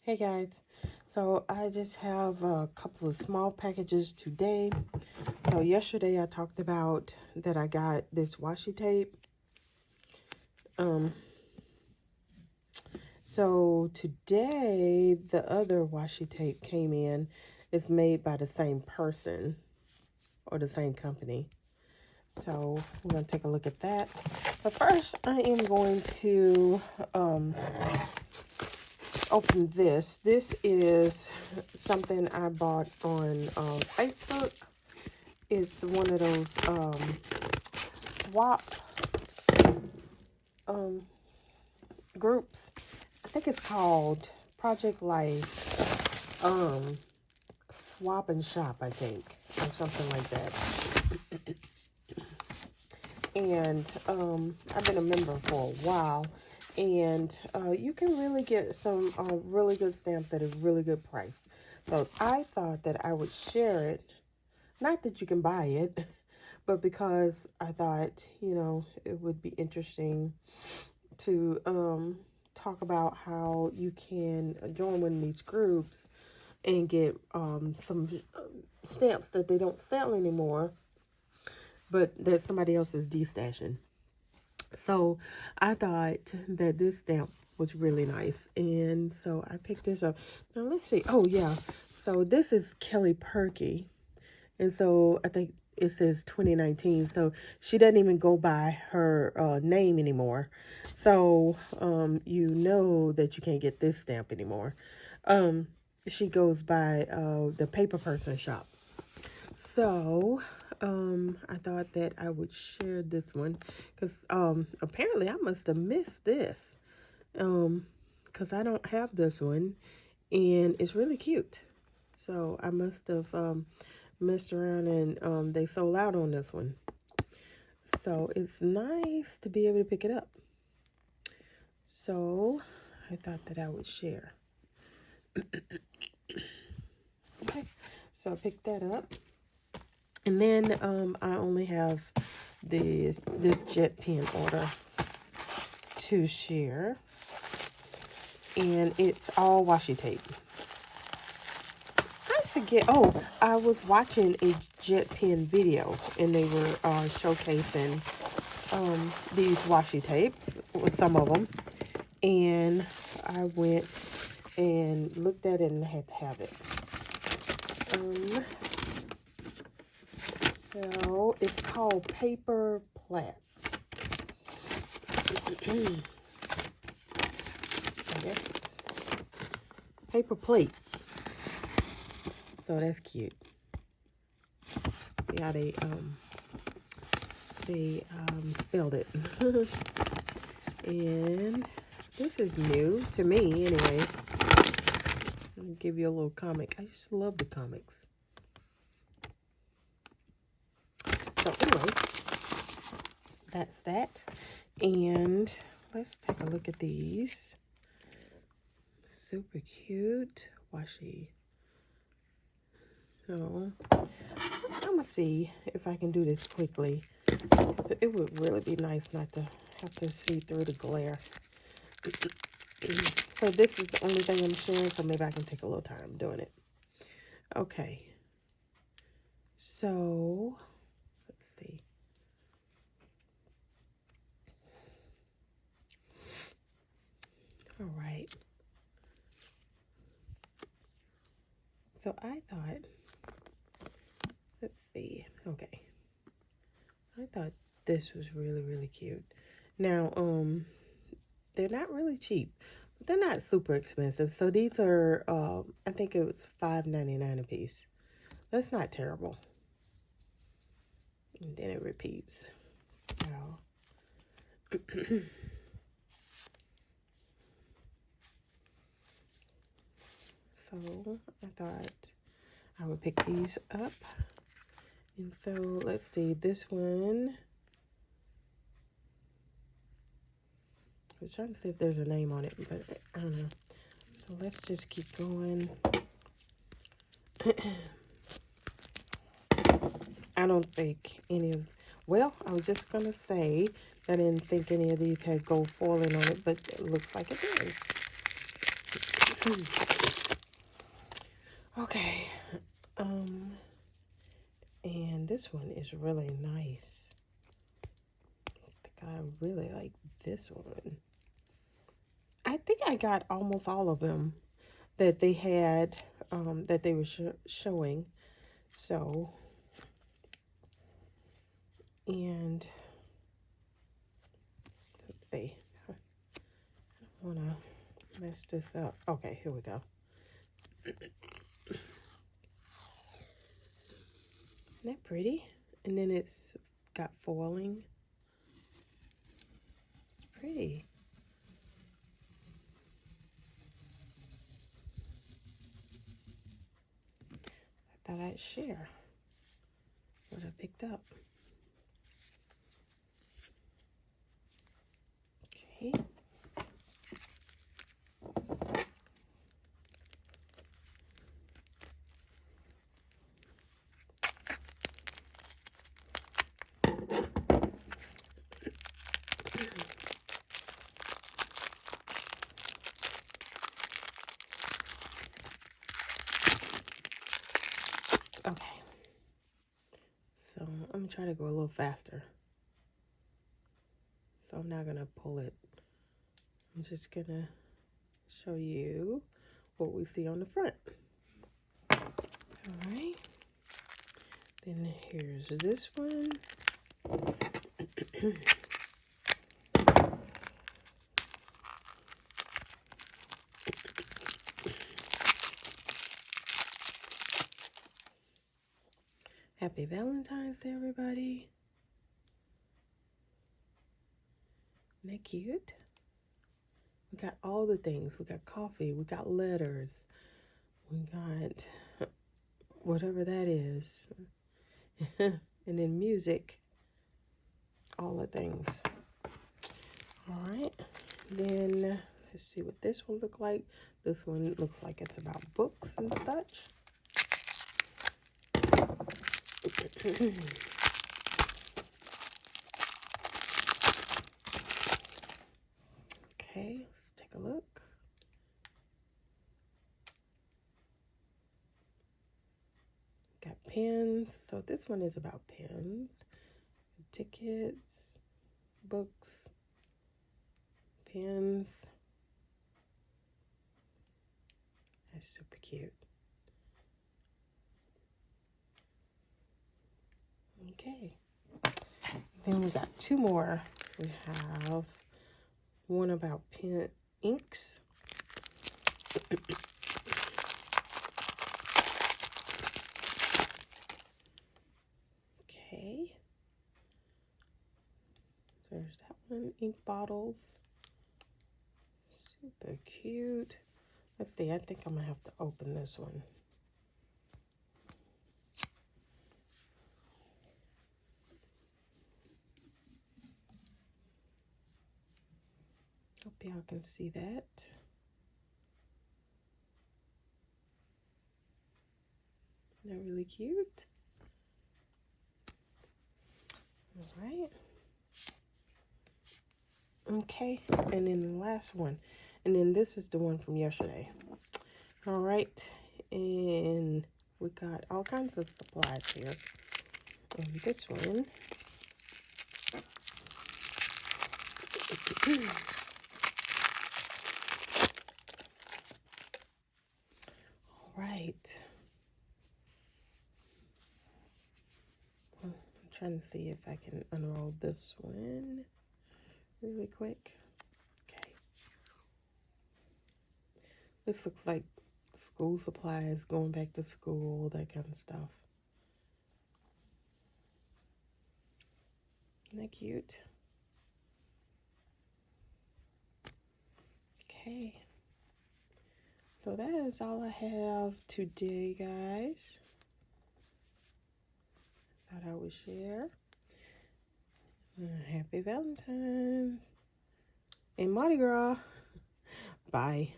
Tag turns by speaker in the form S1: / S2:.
S1: Hey guys, so I just have a couple of small packages today. So yesterday I talked about that I got this washi tape. So today the other washi tape came in. It's made by the same person or the same company. So we're going to take a look at that. But first I am going to open this. This is something I bought on Facebook. It's one of those swap groups. I think it's called Project Life Swap and Shop, I think, or something like that. And I've been a member for a while. And you can really get some really good stamps at a really good price. So I thought that I would share it. Not that you can buy it, but because I thought, it would be interesting to talk about how you can join one of these groups and get some stamps that they don't sell anymore, but that somebody else is destashing. So I thought that this stamp was really nice, and so I picked this up. Now let's see. Oh yeah, so this is Kelly Perky, and so I think it says 2019. So she doesn't even go by her name anymore. So you know that you can't get this stamp anymore. She goes by the Paper Person shop. So I thought that I would share this one because apparently I must have missed this because I don't have this one, and it's really cute. So I must have messed around and they sold out on this one. So it's nice to be able to pick it up. So I thought that I would share. Okay, so I picked that up. And then I only have this jet pen order to share. And it's all washi tape. I forget. Oh, I was watching a jet pen video and they were showcasing these washi tapes with some of them. And I went and looked at it and I had to have it. So it's called Paper Platz. I guess paper plates. So that's cute. See how they spelled it. And this is new to me anyway. Let me give you a little comic. I just love the comics. So anyway, that's that. And let's take a look at these. Super cute washi. So I'm gonna see if I can do this quickly. It would really be nice not to have to see through the glare. So this is the only thing I'm sharing, so maybe I can take a little time doing it. Okay. So let's see. All right. So I thought, let's see. Okay. I thought this was really, really cute. Now, they're not really cheap, but they're not super expensive. So these are, I think it was $5.99 a piece. That's not terrible. And then it repeats. So, so I thought I would pick these up. And so let's see, this one. I was trying to see if there's a name on it, but I don't know. So let's just keep going. I don't think any of, well, I was just going to say I didn't think any of these had gold foiling on it, but it looks like it does. Okay. And this one is really nice. I think I really like this one. I think I got almost all of them that they had, that they were showing. So, and they want to mess this up. Okay, here we go. Isn't that pretty? And then it's got foiling. It's pretty. I thought I'd share what I picked up. Okay. Okay. So I'm going to try to go a little faster. So I'm not going to pull it. I'm just going to show you what we see on the front. All right. Then here's this one. Happy Valentine's Day, everybody. Isn't that cute? We got all the things. We got coffee. We got letters. We got whatever that is. And then music. All the things. All right. Then let's see what this one looks like. This one looks like it's about books and such. Okay, let's take a look. Got pens. So this one is about pens, tickets, books, pens. That's super cute. Okay. Then we got two more. We have one about pen inks. Okay. There's that one. Ink bottles. Super cute. Let's see. I think I'm going to have to open this one. Hope y'all can see that. Isn't that really cute? All right. Okay, and then the last one. And then this is the one from yesterday. All right, and we got all kinds of supplies here. And this one. All right. I'm trying to see if I can unroll this one really quick. Okay. This looks like school supplies, going back to school, that kind of stuff. Isn't that cute? Okay. So that is all I have today, guys. Thought I would share. Happy Valentine's and Mardi Gras. Bye.